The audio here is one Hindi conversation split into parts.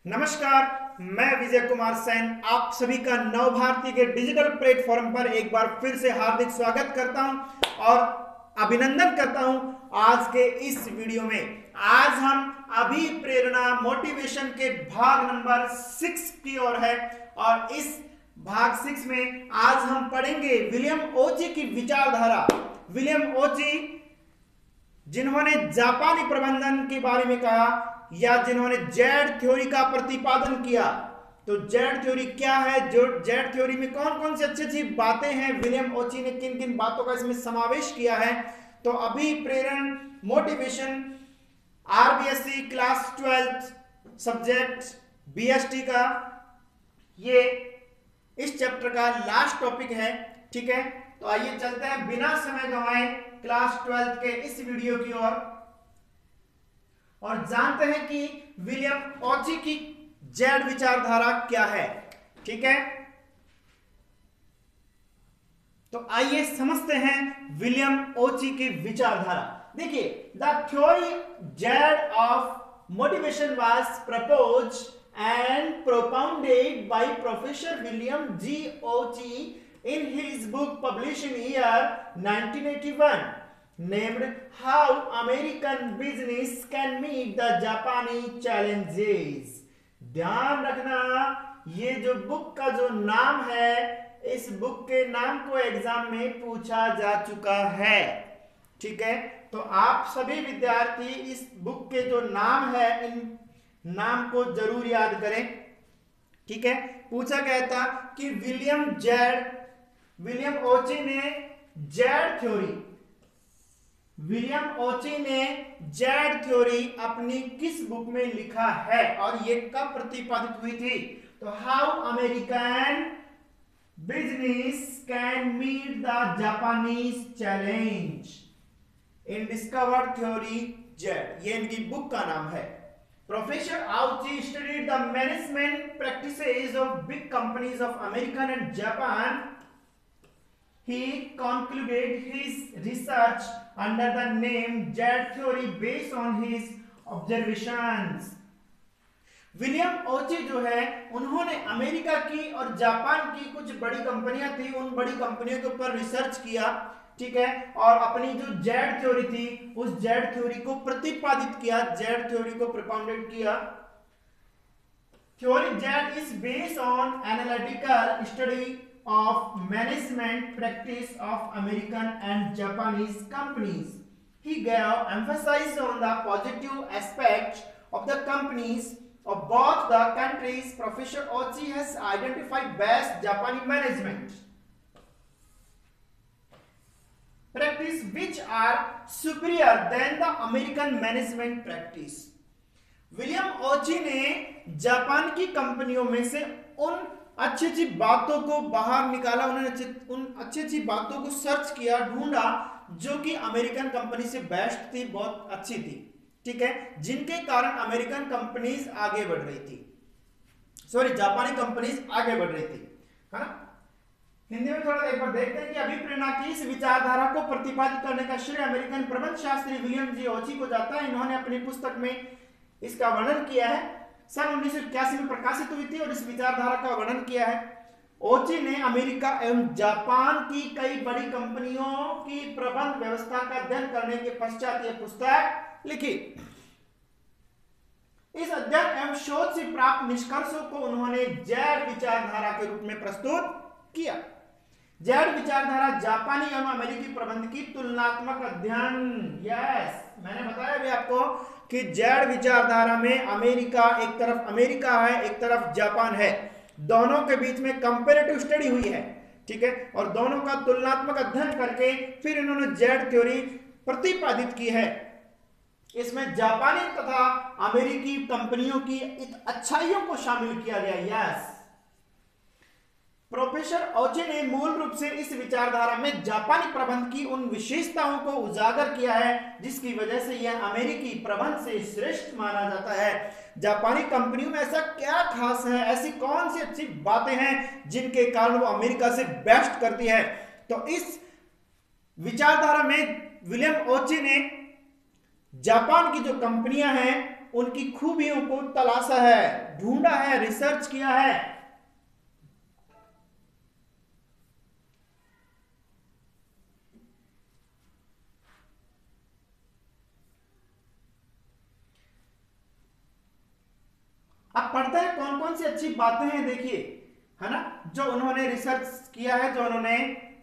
नमस्कार, मैं विजय कुमार सैन आप सभी का नव भारती के डिजिटल प्लेटफॉर्म पर एक बार फिर से हार्दिक स्वागत करता हूं और अभिनंदन करता हूं। आज के इस वीडियो में आज हम अभिप्रेरणा मोटिवेशन के भाग नंबर 6 की ओर है और इस भाग 6 में आज हम पढ़ेंगे विलियम ओची की विचारधारा। विलियम ओची जिन्होंने जापानी प्रबंधन के बारे में कहा या जिन्होंने जेड थ्योरी का प्रतिपादन किया। तो जेड थ्योरी क्या है, जो जेड थ्योरी में कौन कौन सी अच्छी अच्छी बातें हैं, विलियम ओची ने किन किन बातों का इसमें समावेश किया है। तो अभिप्रेरण motivation RBSC class 12 subject BST का ये इस चैप्टर का लास्ट टॉपिक है। ठीक है, तो आइए चलते हैं बिना समय गंवाए क्लास 12 के इस वीडियो की ओर और जानते हैं कि विलियम ओची की जेड विचारधारा क्या है। ठीक है, तो आइए समझते हैं विलियम ओची की विचारधारा। देखिए, the theory Z of motivation was proposed and propounded by professor William G Ouchi in his book published in year 1981 named How American Business Can Meet the Japanese Challenges। ध्यान रखना, ये जो बुक का जो नाम है, इस बुक के नाम को एग्जाम में पूछा जा चुका है। ठीक है, तो आप सभी विद्यार्थी इस बुक के जो नाम है, इन नाम को जरूर याद करें। ठीक है, पूछा गया था कि विलियम ओची ने जेड थ्योरी अपनी किस बुक में लिखा है और ये कब प्रतिपादित हुई थी। तो how American business can meet the Japanese challenge in discovered theory Z, ये इनकी बुक का नाम है। Professor Ouchi studied the management practices of big companies of American and Japan. He concluded his research under the name Jet theory based on his observations। William Ouchi जो है, उन्होंने अमेरिका की और जापान की कुछ बड़ी कंपनियां थी, उन बड़ी कंपनियों के ऊपर रिसर्च किया। ठीक है, और अपनी जो जेड थ्योरी थी, उस जेड थ्योरी को प्रतिपादित किया, जेड थ्योरी को प्रोपाउंडेड किया। Theory Z is based on analytical study of management practice of American and Japanese companies। He gave emphasis on the positive aspects of the companies of both the countries। Professor Ochi has identified best Japanese management practice which are superior than the American management practice। William Ouchi ने जापान की कंपनियों में से उन अच्छी अच्छी बातों को बाहर निकाला, उन्होंने उन अच्छी अच्छी बातों को सर्च किया, ढूंढा जो कि अमेरिकन कंपनी से बेस्ट थी, बहुत अच्छी थी। ठीक है, जिनके कारण अमेरिकन कंपनीज आगे बढ़ रही थी, जापानी कंपनीज आगे बढ़ रही थी, है ना। हिंदी में थोड़ा एक बार देखते हैं कि अभिप्रेरणा की इस विचारधारा को प्रतिपादित करने का श्रेय अमेरिकन प्रबंध शास्त्री विलियम जी ओची को जाता है। इन्होंने अपनी पुस्तक में इसका वर्णन किया है, सन 1981 में प्रकाशित हुई थी और इस विचारधारा का वर्णन किया है। ओची ने अमेरिका एवं जापान की कई बड़ी कंपनियों की प्रबंध व्यवस्था का अध्ययन करने के पश्चात यह पुस्तक लिखी। इस अध्ययन एवं शोध से प्राप्त निष्कर्षों को उन्होंने जेड विचारधारा के रूप में प्रस्तुत किया। जेड विचारधारा जापानी एवं अमेरिकी प्रबंध की तुलनात्मक अध्ययन। यस, मैंने बताया भी आपको कि जेड विचारधारा में अमेरिका एक तरफ अमेरिका है, एक तरफ जापान है, दोनों के बीच में कंपैरेटिव स्टडी हुई है। ठीक है, और दोनों का तुलनात्मक अध्ययन करके फिर इन्होंने जेड थ्योरी प्रतिपादित की है। इसमें जापानी तथा अमेरिकी कंपनियों की अच्छाइयों को शामिल किया गया। यस, प्रोफेसर ओची ने मूल रूप से इस विचारधारा में जापानी प्रबंध की उन विशेषताओं को उजागर किया है जिसकी वजह से यह अमेरिकी प्रबंध से श्रेष्ठ माना जाता है। जापानी कंपनियों में ऐसा क्या खास है, ऐसी कौन सी अच्छी बातें हैं जिनके कारण वो अमेरिका से बेस्ट करती है। तो इस विचारधारा में विलियम ओची ने जापान की जो कंपनियां हैं उनकी खूबियों को तलाशा है, ढूंढा है, रिसर्च किया है। अब पढ़ते हैं कौन कौन सी अच्छी बातें हैं, देखिए, है ना, जो उन्होंने रिसर्च किया है, जो उन्होंने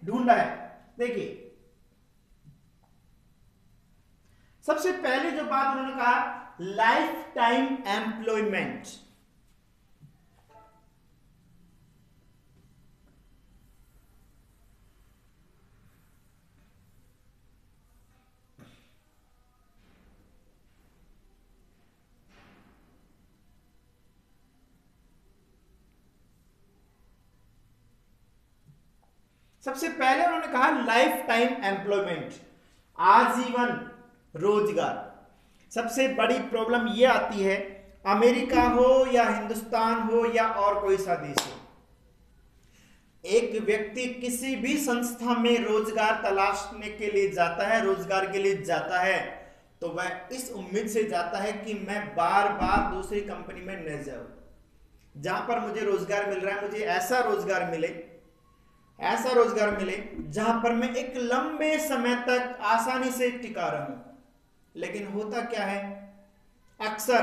ढूंढा है। देखिए, सबसे पहले जो बात उन्होंने कहा, लाइफ टाइम एम्प्लॉयमेंट। सबसे पहले उन्होंने कहा लाइफ टाइम एम्प्लॉयमेंट, आजीवन रोजगार। सबसे बड़ी प्रॉब्लम यह आती है, अमेरिका हो या हिंदुस्तान हो या और कोई सा देश हो, एक व्यक्ति किसी भी संस्था में रोजगार तलाशने के लिए जाता है, रोजगार के लिए जाता है, तो वह इस उम्मीद से जाता है कि मैं बार बार दूसरी कंपनी में न जाऊं, जहां पर मुझे रोजगार मिल रहा है, मुझे ऐसा रोजगार मिले जहां पर मैं एक लंबे समय तक आसानी से टिका रहूं। लेकिन होता क्या है, अक्सर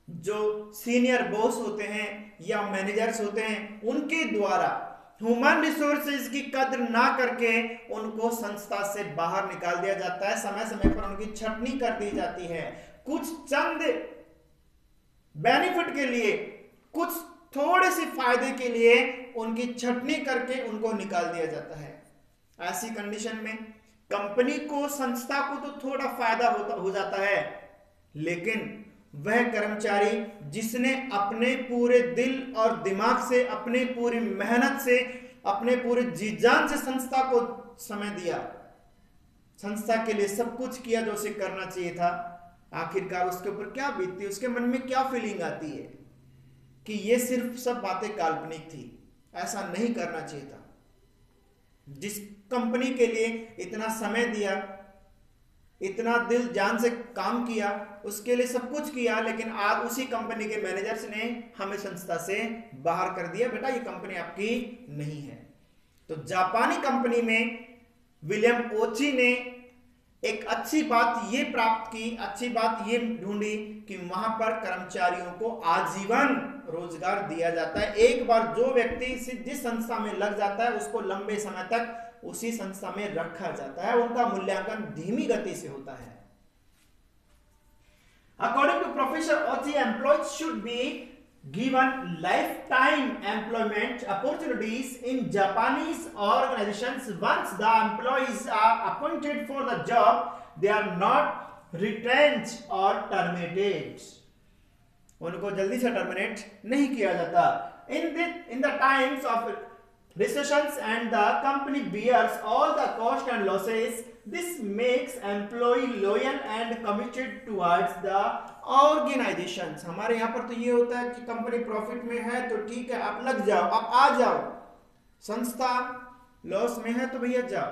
जो सीनियर बॉस होते हैं या मैनेजर्स होते हैं, उनके द्वारा ह्यूमन रिसोर्सेज की कद्र ना करके उनको संस्था से बाहर निकाल दिया जाता है, समय समय पर उनकी छटनी कर दी जाती है, कुछ चंद बेनिफिट के लिए, कुछ थोड़े से फायदे के लिए उनकी छटनी करके उनको निकाल दिया जाता है। ऐसी कंडीशन में कंपनी को, संस्था को तो थोड़ा फायदा हो जाता है, लेकिन वह कर्मचारी जिसने अपने पूरे दिल और दिमाग से, अपने पूरी मेहनत से, अपने पूरे जी जान से संस्था को समय दिया, संस्था के लिए सब कुछ किया जो उसे करना चाहिए था, आखिरकार उसके ऊपर क्या बीतती है, उसके मन में क्या फीलिंग आती है कि ये सिर्फ सब बातें काल्पनिक थी, ऐसा नहीं करना चाहिए था। जिस कंपनी के लिए इतना समय दिया, इतना दिल जान से काम किया, उसके लिए सब कुछ किया, लेकिन आज उसी कंपनी के मैनेजर्स ने हमें संस्था से बाहर कर दिया, बेटा ये कंपनी आपकी नहीं है। तो जापानी कंपनी में विलियम ओची ने एक अच्छी बात ये प्राप्त की, अच्छी बात ये ढूंढी कि वहां पर कर्मचारियों को आजीवन रोजगार दिया जाता है। एक बार जो व्यक्ति जिस संस्था में लग जाता है, उसको लंबे समय तक उसी संस्था में रखा जाता है, उनका मूल्यांकन धीमी गति से होता है। According to Professor Ochi, employees should be given lifetime employment opportunities in Japanese organizations. Once the employees are appointed for the job, they are not retrenched or terminated. उनको जल्दी से टर्मिनेट नहीं किया जाता। In the times of recessions and the company bears all the cost and losses, this makes employee loyal and committed towards the organizations. हमारे यहाँ पर तो ये होता है कि कंपनी प्रॉफिट में है तो ठीक है, आप लग जाओ, आप आ जाओ, संस्था लॉस में है तो भैया जाओ।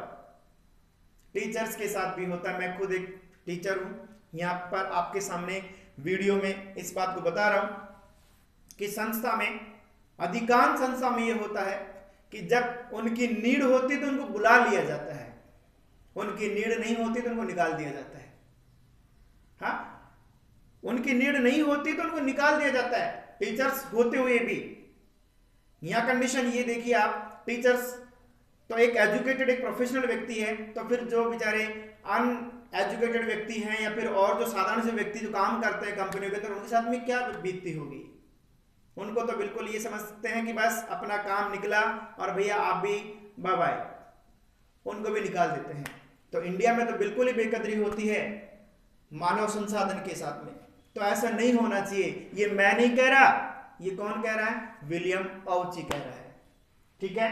टीचर्स के साथ भी होता है, मैं खुद एक टीचर हूं, यहाँ पर आपके सामने वीडियो में इस बात को बता रहा हूं कि संस्था में, अधिकांश संस्था में ये होता है कि जब उनकी नीड होती तो उनको बुला लिया जाता है, उनकी नीड नहीं होती तो उनको निकाल दिया जाता है। हाँ, उनकी नीड नहीं होती तो उनको निकाल दिया जाता है, टीचर्स होते हुए भी। यहां कंडीशन ये देखिए आप, टीचर्स तो एक एजुकेटेड, एक प्रोफेशनल व्यक्ति है, तो फिर जो बेचारे अनएजुकेटेड व्यक्ति हैं या फिर और जो साधारण से व्यक्ति जो काम करते हैं कंपनियों के, तो उनके साथ में क्या बीतती होगी। उनको तो बिल्कुल ये समझते हैं कि बस अपना काम निकला और भैया आप भी बाय बाय, उनको भी निकाल देते हैं। तो इंडिया में तो बिल्कुल ही बेकदरी होती है मानव संसाधन के साथ में, तो ऐसा नहीं होना चाहिए। ये मैं नहीं कह रहा, ये कौन कह रहा है, विलियम ओची कह रहा है। ठीक है,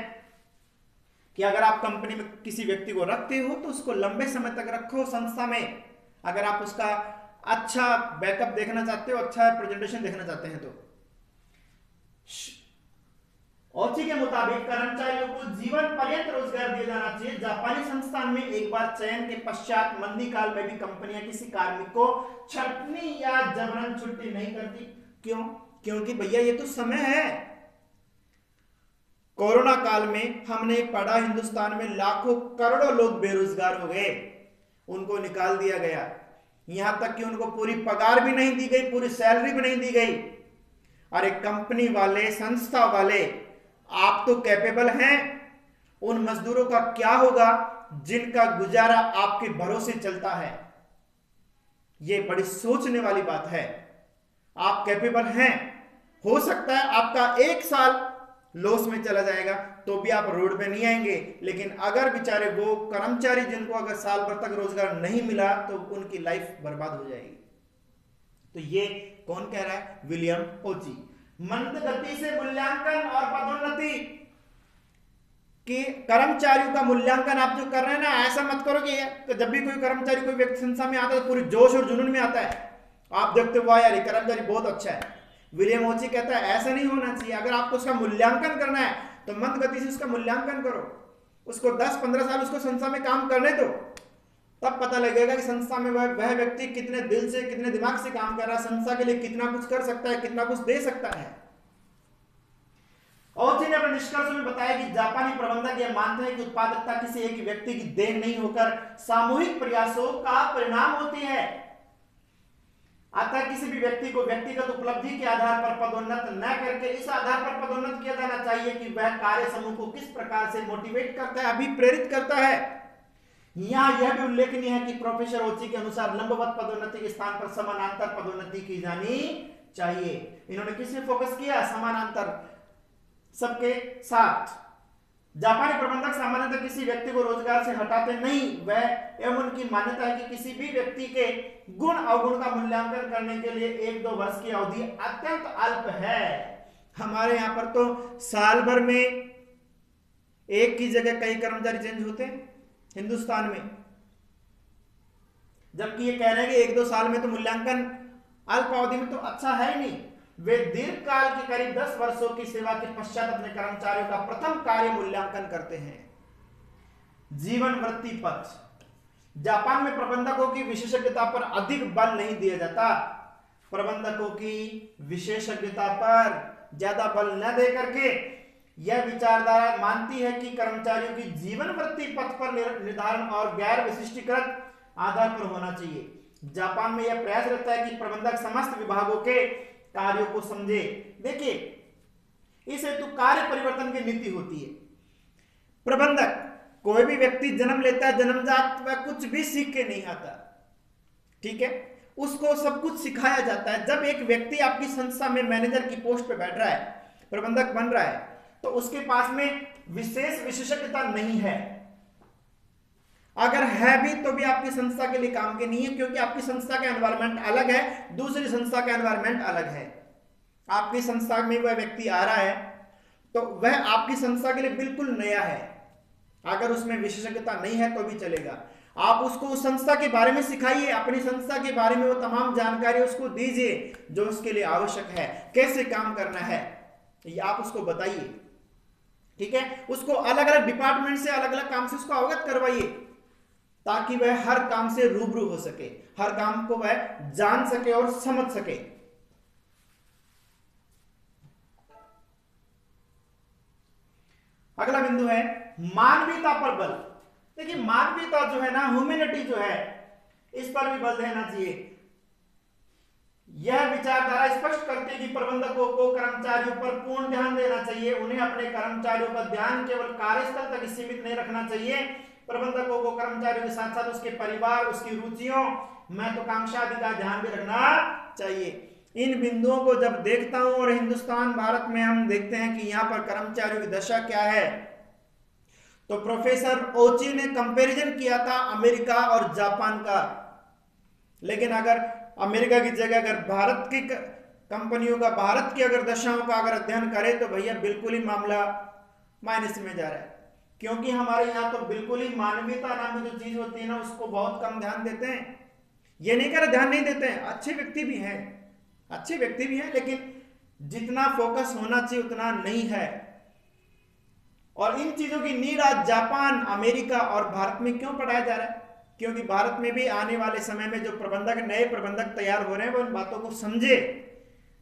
कि अगर आप कंपनी में किसी व्यक्ति को रखते हो तो उसको लंबे समय तक रखो संस्था में। अगर आप उसका अच्छा बैकअप देखना चाहते हो, अच्छा प्रेजेंटेशन देखना चाहते हैं तो ओची के मुताबिक कर्मचारियों को जीवन पर्यंत रोजगार दिया जाना चाहिए। जापानी संस्थान में एक बार चयन के पश्चात मंदी काल में भी कंपनियां किसी कार्मिक को छटनी या जबरन छुट्टी नहीं करती। क्यों? क्योंकि भैया ये तो समय है। कोरोना काल में हमने पढ़ा हिंदुस्तान में लाखों करोड़ों लोग बेरोजगार हो गए, उनको निकाल दिया गया, यहां तक कि उनको पूरी पगार भी नहीं दी गई, पूरी सैलरी भी नहीं दी गई। अरे कंपनी वाले, संस्था वाले, आप तो कैपेबल हैं, उन मजदूरों का क्या होगा जिनका गुजारा आपके भरोसे चलता है? यह बड़ी सोचने वाली बात है। आप कैपेबल हैं, हो सकता है आपका एक साल लॉस में चला जाएगा तो भी आप रोड पे नहीं आएंगे, लेकिन अगर बेचारे वो कर्मचारी जिनको अगर साल भर तक रोजगार नहीं मिला तो उनकी लाइफ बर्बाद हो जाएगी। तो ये कौन कह रहा है? विलियम ओची। मंद गति से मूल्यांकन और पदोन्नति कि कर्मचारियों का मूल्यांकन आप जो कर रहे हैं ना, ऐसा मत करो कि तो जब भी कोई कर्मचारी कोई व्यक्ति संस्था में आता है तो पूरी जोश और जुनून में आता है, आप देखते हो यार ये कर्मचारी बहुत अच्छा है। विलियम ओची कहता है ऐसा नहीं होना चाहिए। अगर आपको उसका मूल्यांकन करना है तो मंद गति से उसका मूल्यांकन करो, उसको 10-15 साल उसको संस्था में काम करने दो, तब पता लगेगा कि संस्था में वह व्यक्ति कितने दिल से, कितने दिमाग से काम कर रहा है, संस्था के लिए कितना कुछ कर सकता है, कितना कुछ दे सकता है। ओची ने अपने निष्कर्ष में बताया कि जापानी प्रबंधक यह मानते हैं कि उत्पादकता किसी एक व्यक्ति की देन नहीं होकर सामूहिक प्रयासों का परिणाम होती है। अतः किसी भी व्यक्ति को व्यक्तिगत उपलब्धि के आधार पर पदोन्नत न करके इस आधार पर पदोन्नत किया जाना चाहिए कि वह कार्य समूह को किस प्रकार से मोटिवेट करता है, अभिप्रेरित करता है। यहां यह भी उल्लेखनीय है कि प्रोफेसर ओची के अनुसार लंबवत पदोन्नति के स्थान पर समानांतर पदोन्नति की जानी चाहिए। इन्होंने किस पे फोकस किया? समानांतर, सबके साथ। जापानी प्रबंधक सामान्यतः किसी व्यक्ति को रोजगार से हटाते नहीं, वह एवं उनकी मान्यता है कि किसी भी व्यक्ति के गुण अवगुण का मूल्यांकन करने के लिए 1-2 वर्ष की अवधि अत्यंत अल्प है। हमारे यहां पर तो साल भर में एक की जगह कई कर्मचारी चेंज होते हैं हिंदुस्तान में, जबकि ये कह रहे हैं कि 1-2 साल में तो मूल्यांकन अल्प अवधि में तो अच्छा है ही नहीं। वे दीर्घकाल के करीब 10 वर्षों की सेवा के पश्चात अपने कर्मचारियों का प्रथम कार्य मूल्यांकन करते हैं। जीवन वृत्ति पक्ष। जापान में प्रबंधकों की विशेषज्ञता पर अधिक बल नहीं दिया जाता। प्रबंधकों की विशेषज्ञता पर ज्यादा बल न दे करके यह विचारधारा मानती है कि कर्मचारियों की जीवन वृत्ति पथ पर निर्धारण और गैर विशिष्टीकृत आधार पर होना चाहिए। जापान में यह प्रयास रहता है कि प्रबंधक समस्त विभागों के कार्यों को समझे। देखिए, इस हेतु कार्य परिवर्तन की नीति होती है। प्रबंधक, कोई भी व्यक्ति जन्म लेता है, जन्मजात वह कुछ भी सीख के नहीं आता, ठीक है, उसको सब कुछ सिखाया जाता है। जब एक व्यक्ति आपकी संस्था में मैनेजर की पोस्ट पे बैठ रहा है, प्रबंधक बन रहा है, तो उसके पास में विशेष विशेषज्ञता नहीं है। अगर है भी तो भी आपकी संस्था के लिए काम के नहीं है, क्योंकि आपकी संस्था का एनवायरनमेंट अलग है, दूसरी संस्था का एनवायरनमेंट अलग है। आपकी संस्था में वह व्यक्ति आ रहा है तो वह आपकी संस्था के लिए बिल्कुल नया है। अगर उसमें विशेषज्ञता नहीं है तो भी चलेगा। आप उसको उस संस्था के बारे में सिखाइए, अपनी संस्था के बारे में वो तमाम जानकारी उसको दीजिए जो उसके लिए आवश्यक है, कैसे काम करना है ये आप उसको बताइए, ठीक है। उसको अलग अलग डिपार्टमेंट से, अलग अलग काम से उसको अवगत करवाइए, ताकि वह हर काम से रूबरू हो सके, हर काम को वह जान सके और समझ सके। अगला बिंदु है मानवीयता पर बल। देखिए, मानवीयता जो है ना, ह्यूमैनिटी जो है, इस पर भी बल देना चाहिए। यह विचारधारा स्पष्ट करती है कि प्रबंधकों को कर्मचारियों पर पूर्ण ध्यान देना चाहिए। उन्हें अपने कर्मचारियों का ध्यान केवल कार्यस्थल तक सीमित नहीं रखना चाहिए। प्रबंधकों को कर्मचारियों के साथ साथ उसके परिवार, उसकी रुचियों, महत्वाकांक्षा आदि का ध्यान भी रखना चाहिए। इन बिंदुओं को जब देखता हूं, और हिंदुस्तान भारत में हम देखते हैं कि यहां पर कर्मचारियों की दशा क्या है, तो प्रोफेसर ओची ने कंपैरिजन किया था अमेरिका और जापान का। लेकिन अगर अमेरिका की जगह अगर भारत की कंपनियों का, भारत की अगर दशाओं का अगर अध्ययन करें तो भैया बिल्कुल ही मामला माइनस में जा रहा है। क्योंकि हमारे यहाँ तो बिल्कुल ही मानवीयता नाम की जो चीज होती है ना, उसको बहुत कम ध्यान देते हैं। ये नहीं कर ध्यान नहीं देते हैं, अच्छे व्यक्ति भी हैं, अच्छे व्यक्ति भी हैं, लेकिन जितना फोकस होना चाहिए उतना नहीं है। और इन चीजों की नीड आज जापान, अमेरिका और भारत में क्यों पढ़ाया जा रहा है? क्योंकि भारत में भी आने वाले समय में जो प्रबंधक, नए प्रबंधक तैयार हो रहे हैं, वो इन बातों को समझे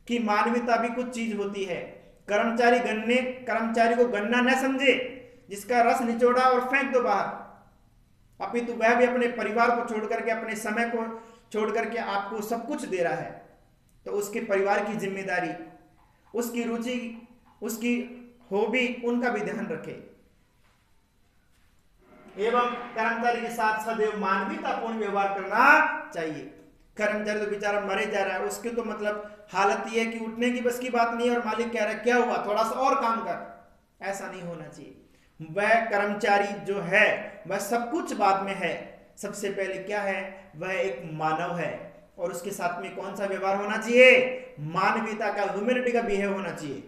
कि मानवीयता भी कुछ चीज होती है। कर्मचारी को गन्ना न समझे जिसका रस निचोड़ा और फेंक दो बाहर, अपितु वह भी अपने परिवार को छोड़ करके, अपने समय को छोड़ करके आपको सब कुछ दे रहा है, तो उसके परिवार की जिम्मेदारी, उसकी रुचि, उसकी हॉबी, उनका भी ध्यान रखे एवं कर्मचारी के साथ सदैव मानवीयतापूर्ण व्यवहार करना चाहिए। कर्मचारी तो बेचारा मरे जा रहा है, उसके तो मतलब हालत ये है कि उठने की बस की बात नहीं है और मालिक कह रहा है क्या हुआ, थोड़ा सा और काम कर, ऐसा नहीं होना चाहिए। वह कर्मचारी जो है वह सब कुछ बाद में है, सबसे पहले क्या है, वह एक मानव है और उसके साथ में कौन सा व्यवहार होना चाहिए, मानवीयता का, ह्यूमैनिटी का बिहेव होना चाहिए।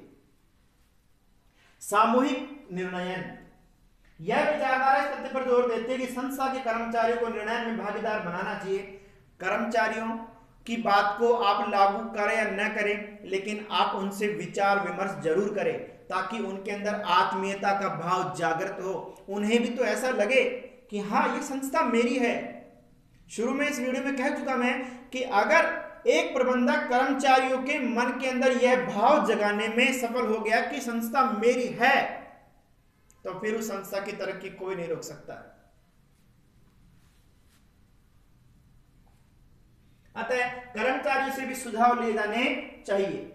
सामूहिक निर्णयन, यह विचारधारा इस तथ्य पर जोर देती है कि संस्था के कर्मचारियों को निर्णय में भागीदार बनाना चाहिए। कर्मचारियों की बात को आप लागू करें या न करें, लेकिन आप उनसे विचार विमर्श जरूर करें ताकि उनके अंदर आत्मीयता का भाव जागृत हो, उन्हें भी तो ऐसा लगे कि हाँ ये संस्था मेरी है। शुरू में इस वीडियो में कह चुका मैं कि अगर एक प्रबंधक कर्मचारियों के मन के अंदर यह भाव जगाने में सफल हो गया कि संस्था मेरी है, तो फिर उस संस्था की तरक्की कोई नहीं रोक सकता। अतः कर्मचारियों से भी सुझाव लिए जाने चाहिए।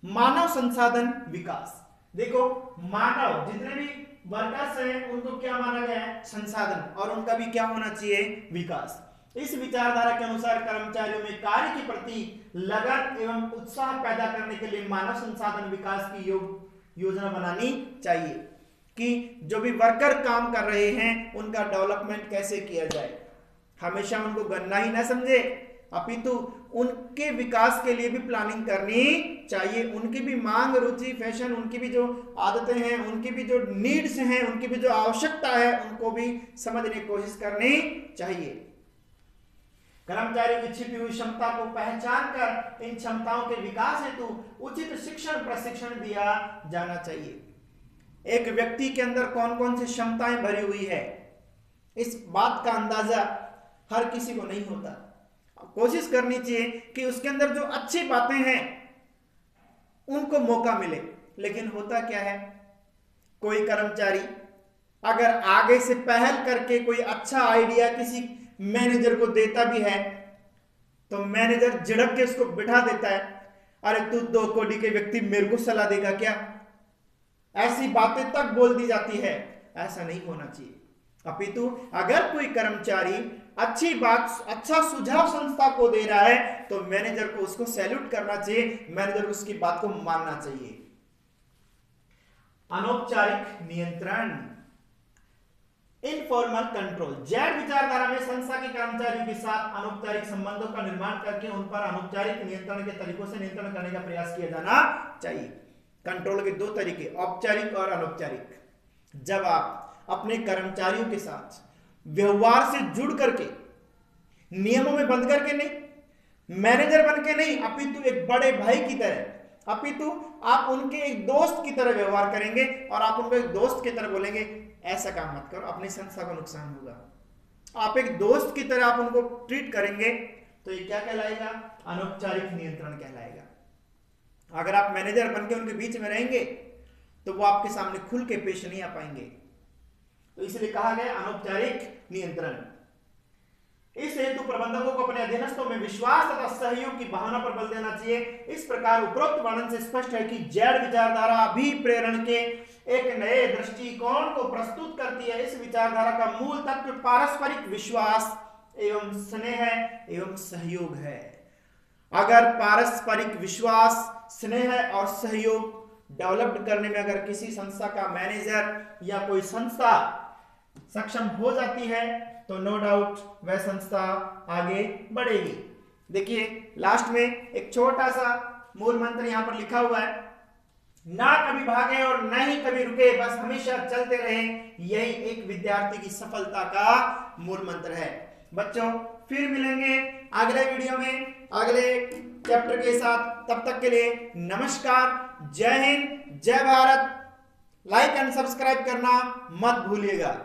मानव संसाधन विकास, देखो मानव जितने भी वर्कर्स हैं उनको क्या माना गया है, संसाधन, और उनका भी क्या होना चाहिए, विकास। इस विचारधारा के अनुसार कर्मचारियों में कार्य के प्रति लगन एवं उत्साह पैदा करने के लिए मानव संसाधन विकास की योजना बनानी चाहिए कि जो भी वर्कर काम कर रहे हैं उनका डेवलपमेंट कैसे किया जाए। हमेशा उनको गन्ना ही ना समझे, अपितु उनके विकास के लिए भी प्लानिंग करनी चाहिए। उनकी भी मांग, रुचि, फैशन, उनकी भी जो आदतें हैं, उनकी भी जो नीड्स हैं, उनकी भी जो आवश्यकता है, उनको भी समझने की कोशिश करनी चाहिए। कर्मचारियों की छिपी हुई क्षमता को पहचान कर इन क्षमताओं के विकास हेतु उचित शिक्षण प्रशिक्षण दिया जाना चाहिए। एक व्यक्ति के अंदर कौन कौन सी क्षमताएं भरी हुई है, इस बात का अंदाजा हर किसी को नहीं होता। कोशिश करनी चाहिए कि उसके अंदर जो अच्छी बातें हैं उनको मौका मिले। लेकिन होता क्या है, कोई कर्मचारी अगर आगे से पहल करके कोई अच्छा आइडिया किसी मैनेजर को देता भी है तो मैनेजर झिड़क के उसको बिठा देता है, अरे तू 2 कोड़ी के व्यक्ति मेरे को सलाह देगा क्या, ऐसी बातें तक बोल दी जाती है। ऐसा नहीं होना चाहिए, अपितु अगर कोई कर्मचारी अच्छी बात, अच्छा सुझाव संस्था को दे रहा है तो मैनेजर को उसको सैल्यूट करना चाहिए, मैनेजर को उसकी बात को मानना चाहिए। अनौपचारिक नियंत्रण, इनफॉर्मल कंट्रोल, जेड विचारधारा में संस्था के कर्मचारियों के साथ अनौपचारिक संबंधों का निर्माण करके उन पर अनौपचारिक नियंत्रण के तरीकों से नियंत्रण करने का प्रयास किया जाना चाहिए। कंट्रोल के 2 तरीके, औपचारिक और अनौपचारिक। जब आप अपने कर्मचारियों के साथ व्यवहार से जुड़ करके, नियमों में बंद करके नहीं, मैनेजर बन के नहीं, अपितु एक बड़े भाई की तरह, अपितु आप उनके एक दोस्त की तरह व्यवहार करेंगे और आप उनको एक दोस्त की तरह बोलेंगे ऐसा काम मत करो, अपनी संस्था को नुकसान होगा। आप एक दोस्त की तरह आप उनको ट्रीट करेंगे तो ये क्या कहलाएगा, अनौपचारिक नियंत्रण कहलाएगा। अगर आप मैनेजर बन के उनके बीच में रहेंगे तो वो आपके सामने खुल के पेश नहीं आ पाएंगे, तो इसलिए कहा गया अनौपचारिक नियंत्रण। इस हेतु प्रबंधकों को अपने अधीनस्थों में विश्वास तथा सहयोग की भावना पर बल देना चाहिए। इस प्रकार उपरोक्त वर्णन से स्पष्ट है कि जेड विचारधारा अभिप्रेरण के एक नए दृष्टिकोण को प्रस्तुत करती है। इस विचारधारा का मूल तत्व पारस्परिक विश्वास एवं स्नेह एवं सहयोग है। अगर पारस्परिक विश्वास, स्नेह और सहयोग डेवलप करने में अगर किसी संस्था का मैनेजर या कोई संस्था सक्षम हो जाती है तो नो डाउट वह संस्था आगे बढ़ेगी। देखिए लास्ट में एक छोटा सा मूल मंत्र यहां पर लिखा हुआ है, ना कभी भागे और ना ही कभी रुके, बस हमेशा चलते रहे। यही एक विद्यार्थी की सफलता का मूल मंत्र है। बच्चों फिर मिलेंगे अगले वीडियो में। अगले चैप्टर के साथ। तब तक के लिए नमस्कार, जय हिंद, जय भारत। लाइक एंड सब्सक्राइब करना मत भूलिएगा।